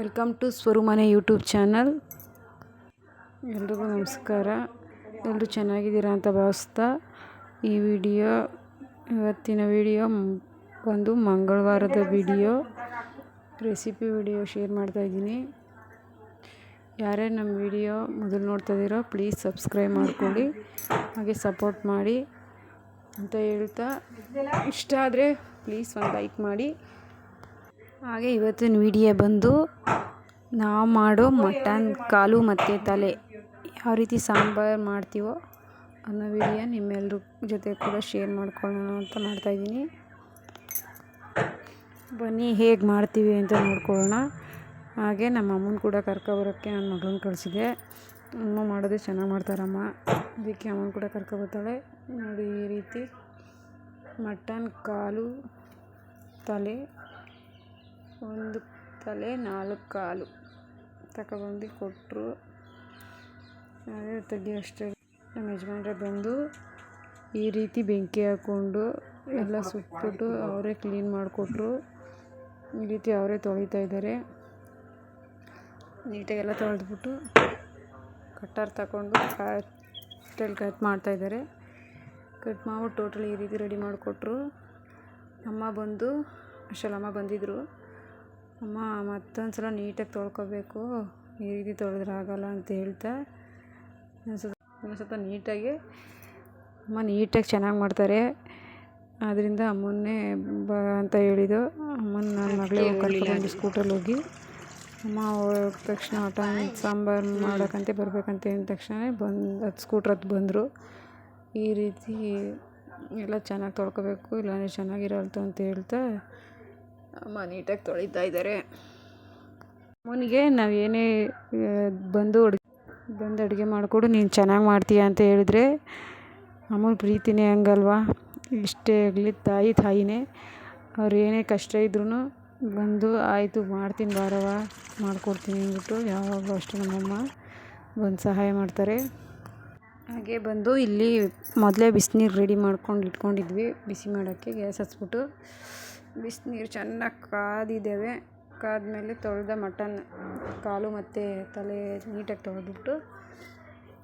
Welcome to Swarumane YouTube channel. ಎಲ್ರಿಗೂ ನಮಸ್ಕಾರ. ಎಲ್ಲರೂ ಚೆನ್ನಾಗಿದ್ದೀರಾ ಅಂತ ಭಾವಿಸ್ತಾ ಇವತ್ತಿನ ವಿಡಿಯೋ ಒಂದು ಮಂಗಳವಾರದ ವಿಡಿಯೋ ರೆಸಿಪಿ ವಿಡಿಯೋ ಶೇರ್ ಮಾಡ್ತಾಯಿದ್ದೀನಿ. ಯಾರೇ ನಮ್ಮ ವಿಡಿಯೋ ಮೊದಲು ನೋಡ್ತಾ ಇದ್ದೀರೋ ಪ್ಲೀಸ್ ಸಬ್ಸ್ಕ್ರೈಬ್ ಮಾಡ್ಕೊಳ್ಳಿ, ಹಾಗೆ ಸಪೋರ್ಟ್ ಮಾಡಿ ಅಂತ ಹೇಳ್ತಾ, ಇಷ್ಟ ಆದರೆ ಪ್ಲೀಸ್ ಒಂದು ಲೈಕ್ ಮಾಡಿ. ಹಾಗೆ ಇವತ್ತಿನ ವಿಡಿಯೋ ಬಂದು ನಾವು ಮಾಡೋ ಮಟನ್ ಕಾಲು ಮತ್ತು ತಲೆ ಯಾವ ರೀತಿ ಸಾಂಬಾರು ಮಾಡ್ತೀವೋ ಅನ್ನೋ ವಿಡಿಯೋ ನಿಮ್ಮೆಲ್ಲರ ಜೊತೆ ಕೂಡ ಶೇರ್ ಮಾಡ್ಕೊಳ್ಳೋಣ ಅಂತ ಮಾಡ್ತಾಯಿದ್ದೀನಿ. ಬನ್ನಿ ಹೇಗೆ ಮಾಡ್ತೀವಿ ಅಂತ ನೋಡ್ಕೊಳ್ಳೋಣ. ಹಾಗೆ ನಮ್ಮ ಅಮ್ಮನ ಕೂಡ ಕರ್ಕೊಬರೋಕ್ಕೆ ನನ್ನ ಮಗಳನ್ನ ಕಳಿಸಿದೆ. ಅಮ್ಮ ಮಾಡೋದೇ ಚೆನ್ನಾಗಿ ಮಾಡ್ತಾರಮ್ಮ, ಅದಕ್ಕೆ ಅಮ್ಮನ ಕೂಡ ಕರ್ಕೊಬರ್ತಾಳೆ. ನೋಡಿ, ಈ ರೀತಿ ಮಟನ್ ಕಾಲು ತಲೆ, ಒಂದು ತಲೆ 4 ಕಾಲು ತಗೊಬಂದು ಕೊಟ್ಟರು. ಅದೇ ತೆಗಿಯೋಷ್ಟೇ ನಮ್ಮ ಯಜಮಾನ್ರೆ ಬಂದು ಈ ರೀತಿ ಬೆಂಕಿ ಹಾಕ್ಕೊಂಡು ಎಲ್ಲ ಸುಟ್ಬಿಟ್ಟು ಅವರೇ ಕ್ಲೀನ್ ಮಾಡಿಕೊಟ್ರು. ಈ ರೀತಿ ಅವರೇ ತೊಳಿತಾ ಇದ್ದಾರೆ. ನೀಟಾಗೆಲ್ಲ ತೊಳೆದ್ಬಿಟ್ಟು ಕಟ್ಟರ್ ತಗೊಂಡು ಕಟ್ ಮಾಡ್ತಾಯಿದ್ದಾರೆ. ಕಟ್ ಮಾಡ್ಬಿಟ್ಟು ಟೋಟಲ್ ಈ ರೀತಿ ರೆಡಿ ಮಾಡಿಕೊಟ್ರು. ಅಮ್ಮ ಬಂದಿದ್ದರು. ಅಮ್ಮ ಮತ್ತೊಂದು ಸಲ ನೀಟಾಗಿ ತೊಳ್ಕೊಬೇಕು, ಈ ರೀತಿ ತೊಳೆದ್ರೆ ಆಗಲ್ಲ ಅಂತ ಹೇಳ್ತಾ ಸ್ವಲ್ಪ ನೀಟಾಗಿ ಅಮ್ಮ ನೀಟಾಗಿ ಚೆನ್ನಾಗಿ ಮಾಡ್ತಾರೆ. ಆದ್ದರಿಂದ ಅಮ್ಮನ್ನೇ ಅಂತ ಹೇಳಿದ್ದು. ಅಮ್ಮನ ನನ್ನ ಮಗಳೇ ಕರ್ಕೊಂಡು ಸ್ಕೂಟ್ರಲ್ಲಿ ಹೋಗಿ ಅಮ್ಮ ಹೋದ ತಕ್ಷಣ ಮಟನ್ ಸಾಂಬಾರು ಮಾಡೋಕ್ಕಂತೆ ಬರಬೇಕಂತ ಹೇಳಿದ ತಕ್ಷಣ ಅದು ಸ್ಕೂಟ್ರ್ ಹತ್ತು ಬಂದರು. ಈ ರೀತಿ ಎಲ್ಲ ಚೆನ್ನಾಗಿ ತೊಳ್ಕೊಬೇಕು, ಇಲ್ಲಾಂದರೆ ಚೆನ್ನಾಗಿರಲ್ತು ಅಂತ ಹೇಳ್ತಾ ಅಮ್ಮ ನೀಟಾಗಿ ತೊಳಿತಾ ಇದ್ದಾರೆ. ಅಮ್ಮನಿಗೆ ನಾವು ಏನೇ ಬಂದು ಅಡುಗೆ ಮಾಡಿಕೊಡು, ನೀನು ಚೆನ್ನಾಗಿ ಮಾಡ್ತೀಯ ಅಂತ ಹೇಳಿದ್ರೆ ಅಮ್ಮನ ಪ್ರೀತಿನೇ ಹಂಗಲ್ವಾ. ಇಷ್ಟೇ ಆಗಲಿ, ತಾಯಿನೇ. ಅವ್ರು ಏನೇ ಕಷ್ಟ ಇದ್ರೂ ಬಂದು ಆಯಿತು ಮಾಡ್ತೀನಿ ಬಾರವ್ವ ಮಾಡಿಕೊಡ್ತೀನಿ ಅಂದ್ಬಿಟ್ಟು ಯಾವಾಗಲೂ ಅಷ್ಟೇ ನಮ್ಮಮ್ಮ ಬಂದು ಸಹಾಯ ಮಾಡ್ತಾರೆ. ಹಾಗೆ ಬಂದು ಇಲ್ಲಿ ಮೊದಲೇ ಬಿಸಿನೀರು ರೆಡಿ ಮಾಡ್ಕೊಂಡು ಇಟ್ಕೊಂಡಿದ್ವಿ. ಬಿಸಿ ಮಾಡೋಕ್ಕೆ ಗ್ಯಾಸ್ ಹಚ್ಬಿಟ್ಟು ಬಿಸಿನೀರು ಚೆನ್ನಾಗಿ ಕಾದಿದ್ದೇವೆ. ಕಾದ್ಮೇಲೆ ತೊಳೆದ ಮಟನ್ ಕಾಲು ಮತ್ತು ತಲೆ ನೀಟಾಗಿ ತೊಳೆದ್ಬಿಟ್ಟು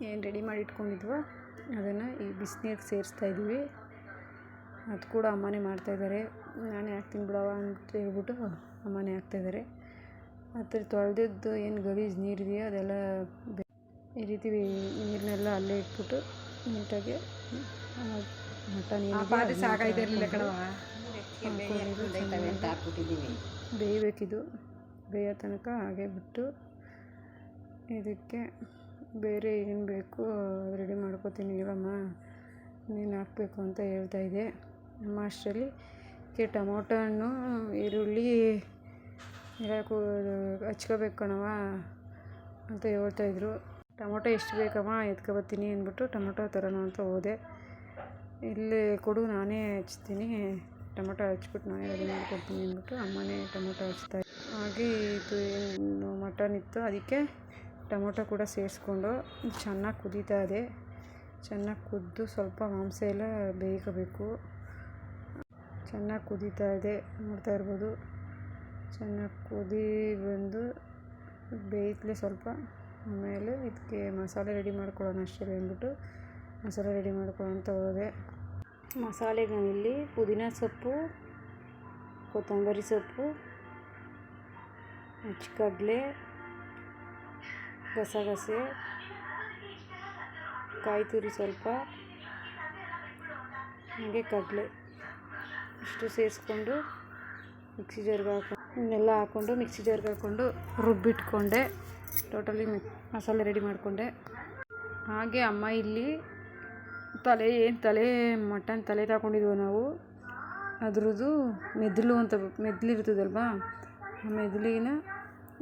ಏನು ರೆಡಿ ಮಾಡಿ ಇಟ್ಕೊಂಡಿದ್ವೋ ಅದನ್ನು ಈ ಬಿಸಿನೀರಿಗೆ ಸೇರಿಸ್ತಾಯಿದ್ವಿ. ಅದು ಕೂಡ ಅಮ್ಮನೇ ಮಾಡ್ತಾಯಿದ್ದಾರೆ. ನಾನೇ ಹಾಕ್ತೀನಿ ಬಿಡವ ಅಂತ ಹೇಳ್ಬಿಟ್ಟು ಅಮ್ಮನೇ ಹಾಕ್ತಾಯಿದ್ದಾರೆ. ಮತ್ತು ತೊಳೆದಿದ್ದು ಏನು ಗಲೀಜು ನೀರಿದೆಯೋ ಅದೆಲ್ಲ ಈ ರೀತಿ ನೀರನ್ನೆಲ್ಲ ಅಲ್ಲೇ ಇಟ್ಬಿಟ್ಟು ನೀಟಾಗಿ ಮಟನ್ ಬೇಯಬೇಕಿದು. ಬೇಯೋ ತನಕ ಹಾಗೆ ಬಿಟ್ಟು ಇದಕ್ಕೆ ಬೇರೆ ಏನು ಬೇಕು ಅದು ರೆಡಿ ಮಾಡ್ಕೊತೀನಿ ಇರಮ್ಮ, ನೀನು ಹಾಕಬೇಕು ಅಂತ ಹೇಳ್ತಾಯಿದ್ದೆ. ಅಮ್ಮ ಅಷ್ಟರಲ್ಲಿ ಟೊಮೊಟೊ ಹಣ್ಣು ಈರುಳ್ಳಿ ಎಲ್ಲ ಹಚ್ಕೋಬೇಕು ಕಣವ ಅಂತ ಹೇಳ್ತಾಯಿದ್ರು. ಟೊಮೊಟೊ ಎಷ್ಟು ಬೇಕಮ್ಮ ಎತ್ಕೊಬತ್ತೀನಿ ಅಂದ್ಬಿಟ್ಟು ಟೊಮೊಟೊ ತರೋಣ ಅಂತ ಹೋದೆ. ಇಲ್ಲೇ ಕೊಡು ನಾನೇ ಹಚ್ತೀನಿ, ಟೊಮೊಟೊ ಹಚ್ಬಿಟ್ಟು ನಾನೇ ರೆಡಿ ಮಾಡಿಕೊಡ್ತೀನಿ ಅಂದ್ಬಿಟ್ಟು ಅಮ್ಮನೇ ಟೊಮೊಟೊ ಹಚ್ತಾಯಿದ್ದೆ. ಹಾಗೆ ಇದು ಏನು ಮಟನ್ ಇತ್ತು ಅದಕ್ಕೆ ಟೊಮೊಟೊ ಕೂಡ ಸೇರಿಸ್ಕೊಂಡು ಚೆನ್ನಾಗಿ ಕುದೀತಾ ಇದೆ. ಚೆನ್ನಾಗಿ ಕುದ್ದು ಸ್ವಲ್ಪ ಮಾಂಸ ಎಲ್ಲ ಬೇಯ್ಕೋಬೇಕು. ಚೆನ್ನಾಗಿ ಕುದೀತಾ ಇದೆ, ನೋಡ್ತಾ ಇರ್ಬೋದು. ಚೆನ್ನಾಗಿ ಕುದಿ ಬಂದು ಬೇಯ್ತಲೇ ಸ್ವಲ್ಪ. ಆಮೇಲೆ ಇದಕ್ಕೆ ಮಸಾಲೆ ರೆಡಿ ಮಾಡ್ಕೊಳ್ಳೋಣ ಅಷ್ಟೇ ಅಂದ್ಬಿಟ್ಟು ಮಸಾಲೆ ರೆಡಿ ಮಾಡ್ಕೊಳ್ಳೋ ಅಂತ ಹೋದೆ. ಮಸಾಲೆಗೆ ನಾನಿಲ್ಲಿ ಪುದೀನ ಸೊಪ್ಪು, ಕೊತ್ತಂಬರಿ ಸೊಪ್ಪು, ಕಡಲೆ, ಗಸಗಸೆ, ಕಾಯಿ ತುರಿ ಸ್ವಲ್ಪ, ಹಾಗೆ ಕಡಲೆ ಇಷ್ಟು ಸೇರಿಸ್ಕೊಂಡು ಮಿಕ್ಸಿ ಜಾರ್ಗೆ ಇವನ್ನೆಲ್ಲ ಹಾಕ್ಕೊಂಡು ಮಿಕ್ಸಿ ಜಾರ್ಗೆ ಹಾಕ್ಕೊಂಡು ರುಬ್ಬಿಟ್ಕೊಂಡೆ. ಟೋಟಲಿ ಮಸಾಲೆ ರೆಡಿ ಮಾಡಿಕೊಂಡೆ. ಹಾಗೆ ಅಮ್ಮ ಇಲ್ಲಿ ಮಟನ್ ತಲೆ ತಗೊಂಡಿದ್ವು ನಾವು, ಅದ್ರದ್ದು ಮೆದುಳಿರ್ತದಲ್ವಾ, ಆ ಮೆದುಳಿನ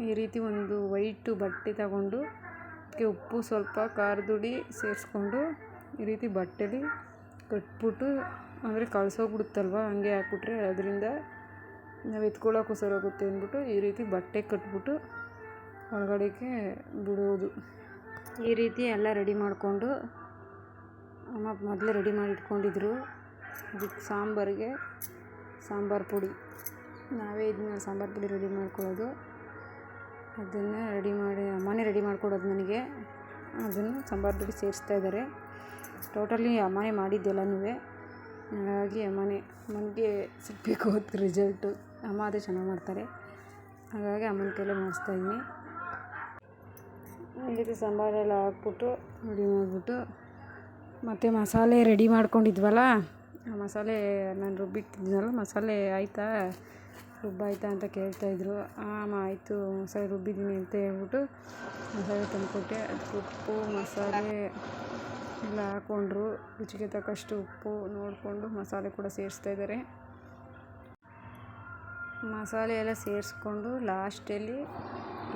ಈ ರೀತಿ ಒಂದು ವೈಟು ಬಟ್ಟೆ ತಗೊಂಡು ಅದಕ್ಕೆ ಉಪ್ಪು ಸ್ವಲ್ಪ ಖಾರದ ಹುಡಿ ಸೇರಿಸ್ಕೊಂಡು ಈ ರೀತಿ ಬಟ್ಟೆಲಿ ಕಟ್ಬಿಟ್ಟು, ಅಂದರೆ ಕಳ್ಸೋಗ್ಬಿಡುತ್ತಲ್ವ, ಹಂಗೆ ಹಾಕ್ಬಿಟ್ರೆ ಅದರಿಂದ ನಾವು ಎತ್ಕೊಳ್ಳೋಕ್ಕೂ ಸರೋಗುತ್ತೆ ಅಂದ್ಬಿಟ್ಟು ಈ ರೀತಿ ಬಟ್ಟೆ ಕಟ್ಬಿಟ್ಟು ಒಳಗಡೆಗೆ ಬಿಡೋದು. ಈ ರೀತಿ ಎಲ್ಲ ರೆಡಿ ಮಾಡಿಕೊಂಡು ಅಮ್ಮ ಮೊದಲೇ ರೆಡಿ ಮಾಡಿ ಇಟ್ಕೊಂಡಿದ್ರು. ಇದಕ್ಕೆ ಸಾಂಬಾರು ಪುಡಿ ನಾವೇ ಇದನ್ನ ಸಾಂಬಾರು ಪುಡಿ ರೆಡಿ ಮಾಡ್ಕೊಳ್ಳೋದು. ಅದನ್ನು ರೆಡಿ ಮಾಡಿ ಅಮ್ಮನೇ ರೆಡಿ ಮಾಡಿಕೊಡೋದು ನನಗೆ. ಅದನ್ನು ಸಾಂಬಾರದಲ್ಲಿ ಸೇರಿಸ್ತಾ ಇದ್ದಾರೆ. ಟೋಟಲಿ ಅಮ್ಮನೇ ಮಾಡಿದ್ದೆಲ್ಲನೂ. ಹಾಗಾಗಿ ಅಮ್ಮನಿಗೆ ಸಿಗಬೇಕು ಅದು ರಿಸಲ್ಟು. ಅಮ್ಮ ಅದೇ ಚೆನ್ನಾಗಿ ಮಾಡ್ತಾರೆ, ಹಾಗಾಗಿ ಅಮ್ಮನ ಕೈಲೇ ಮಾಡಿಸ್ತಾಯಿದ್ದೀನಿ. ಈ ರೀತಿ ಸಾಂಬಾರೆಲ್ಲ ಹಾಕ್ಬಿಟ್ಟು ರೆಡಿ ಮಾಡಿಬಿಟ್ಟು ಮತ್ತು ಮಸಾಲೆ ರೆಡಿ ಮಾಡ್ಕೊಂಡಿದ್ವಲ್ಲ, ಆ ಮಸಾಲೆ ನಾನು ರುಬ್ಬಿಟ್ಟಿದ್ನಲ್ಲ, ಮಸಾಲೆ ಆಯಿತಾ ರುಬ್ಬಾಯ್ತಾ ಅಂತ ಕೇಳ್ತಾಯಿದ್ರು. ಅಮ್ಮ ಆಯಿತು ಮಸಾಲೆ ರುಬ್ಬಿದ್ದೀನಿ ಅಂತ ಹೇಳ್ಬಿಟ್ಟು ಮಸಾಲೆ ತಂದುಕೊಟ್ಟೆ. ಅದಕ್ಕೆ ಉಪ್ಪು ಮಸಾಲೆ ಎಲ್ಲ ಹಾಕ್ಕೊಂಡ್ರು. ರುಚಿಗೆ ತಕ್ಕಷ್ಟು ಉಪ್ಪು ನೋಡಿಕೊಂಡು ಮಸಾಲೆ ಕೂಡ ಸೇರಿಸ್ತಾಯಿದ್ದಾರೆ. ಮಸಾಲೆ ಎಲ್ಲ ಸೇರಿಸ್ಕೊಂಡು ಲಾಸ್ಟಲ್ಲಿ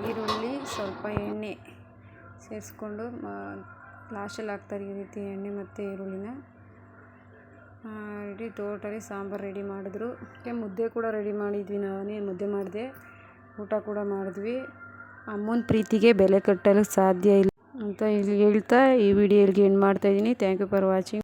ಈರುಳ್ಳಿ ಸ್ವಲ್ಪ ಎಣ್ಣೆ ಸೇರಿಸ್ಕೊಂಡು ಲಾಸ್ಟಲ್ಲಿ ಹಾಕ್ತಾರೆ ಈ ರೀತಿ ಎಣ್ಣೆ ಮತ್ತು ಈರುಳ್ಳಿನ. ರೆಡಿ ಟೋಟಲಿ ಸಾಂಬಾರು ರೆಡಿ ಮಾಡಿದ್ರು. ಮುದ್ದೆ ಕೂಡ ರೆಡಿ ಮಾಡಿದ್ವಿ, ನಾನೇ ಮುದ್ದೆ ಮಾಡಿದೆ, ಊಟ ಕೂಡ ಮಾಡಿದ್ವಿ. ಅಮ್ಮನ ಪ್ರೀತಿಗೆ ಬೆಲೆ ಕಟ್ಟಲು ಸಾಧ್ಯ ಇಲ್ಲ ಅಂತ ಇಲ್ಲಿ ಹೇಳ್ತಾ ಈ ವಿಡಿಯೋ ಇಲ್ಲಿಗೆ ಎಂಡ್ ಮಾಡ್ತಾಯಿದ್ದೀನಿ. Thank you for watching.